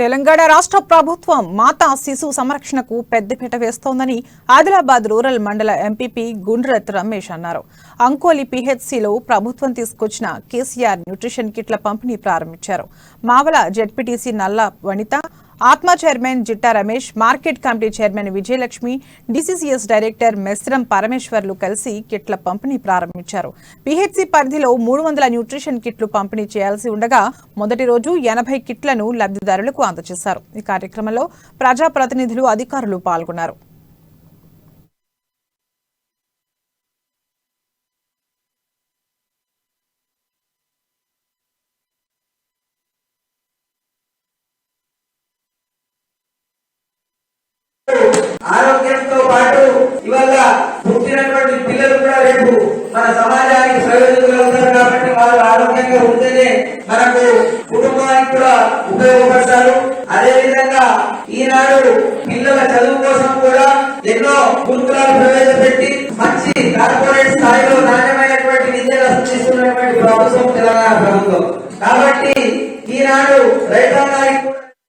తెలంగాణ రాష్ట్ర ప్రభుత్వం మాతా శిశు సంరక్షణకు పెద్దపీట వేస్తోందని ఆదిలాబాద్ రూరల్ మండల ఎంపీపీ గుండ్రత్ రమేష్ అన్నారు. అంకోలి పీహెచ్సీలో ప్రభుత్వం తీసుకొచ్చిన కేసీఆర్ న్యూట్రిషన్ కిట్ల పంపిణీ ప్రారంభించారు. మావల జెడ్పీటీసీ నల్ల వనిత, ఆత్మ chairman Jitta Ramesh, market committee chairman Vijayalakshmi, DCCS director Mesram పరమేశ్వర్లు కలిసి కిట్ల పంపిణీ ప్రారంభించారు. పీహెచ్సీ పరిధిలో 300 న్యూట్రిషన్ కిట్లు పంపిణీ చేయాల్సి ఉండగా మొదటి రోజు 80 కిట్లను లబ్ధిదారులకు అందజేశారు. ఈ కార్యక్రమంలో ప్రజాప్రతినిధులు, అధికారులు పాల్గొన్నారు. ఆరోగ్యంతో పాటు ఇవాళ పుట్టినటువంటి పిల్లలు కూడా రేపు మన సమాజానికి ప్రయోజకులు అవుతారు. కాబట్టి వారు ఆరోగ్యంగా ఉంటేనే మనకు కుటుంబానికి కూడా ఉపయోగపడతారు. అదే విధంగా ఈనాడు పిల్లల చదువు కోసం కూడా ఎన్నో గురుకులాలు ప్రవేశపెట్టి మంచి కార్పొరేట్ స్థాయిలో నాణ్యమైనటువంటి విద్యను అందిస్తున్నటువంటి ప్రభుత్వం తెలంగాణ ప్రభుత్వం. కాబట్టి ఈనాడు రైతాంగానికి